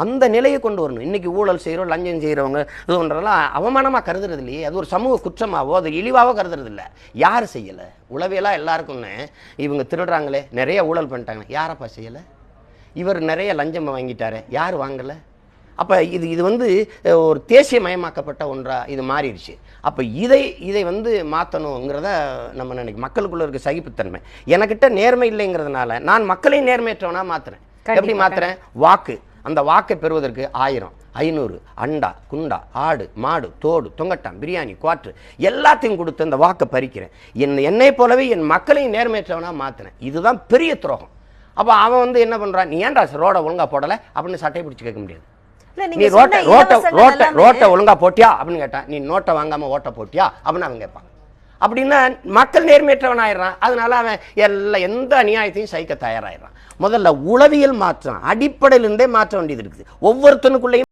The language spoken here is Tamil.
அந்த நிலையை கொண்டு வரணும். இன்னைக்கு ஊழல் செய்கிறோம், லஞ்சம் செய்கிறவங்க இது பண்ணுறதெல்லாம் அவமானமாக கருதுறது இல்லையே, அது ஒரு சமூக குற்றமாவோ அது இழிவாவோ கருதுறது இல்லை. யார் செய்யலை? உளவியலாக எல்லாருக்கும்னு இவங்க திருடுறாங்களே, நிறைய ஊழல் பண்ணிட்டாங்க, யாரப்பா செய்யலை? இவர் நிறைய லஞ்சம் வாங்கிட்டாரு, யார் வாங்கலை? அப்போ இது வந்து ஒரு தேசியமயமாக்கப்பட்ட ஒன்றாக இது மாறிடுச்சு. அப்போ இதை வந்து மாற்றணுங்கிறத நம்ம நினைக்கும். மக்களுக்குள்ள இருக்க சகிப்புத்தன்மை, எனக்கிட்ட நேர்மை இல்லைங்கிறதுனால நான் மக்களையும் நேர்மையற்றவனாக மாற்றுறேன். எப்படி மாற்றுறேன்? வாக்கு. அந்த வாக்கை பெறுவதற்கு 1000, 500 அண்டா, குண்டா, ஆடு, மாடு, தோடு, தொங்கட்டான், பிரியாணி, குவாட்ரு எல்லாத்தையும் கொடுத்து அந்த வாக்கை பறிக்கிறேன். என்னை போலவே என் மக்களையும் நேர்மையற்றவனாக மாற்றினேன். இதுதான் பெரிய துரோகம். அப்போ அவன் வந்து என்ன பண்ணுறான்? நீ ஏன்டா ரோடை ஒழுங்காக போடலை அப்படின்னு சட்டையை பிடிச்சி கேட்க முடியாது. நீ ரோட்டை ஒழுங்கா போட்டியா அப்படின்னு கேட்டான். நீ நோட்டை வாங்காம ஓட்ட போட்டியா அப்படின்னு அவன் கேட்பான். அப்படின்னா மக்கள் நேர்மையற்றவன் ஆயிடுறான். அதனால அவன் எந்த அநியாயத்தையும் சகிக்க தயாராயிடுறான். முதல்ல உளவியல் மாற்றம், அடிப்படையிலிருந்தே மாற்ற வேண்டியது இருக்குது ஒவ்வொருத்தனுக்குள்ளேயும்.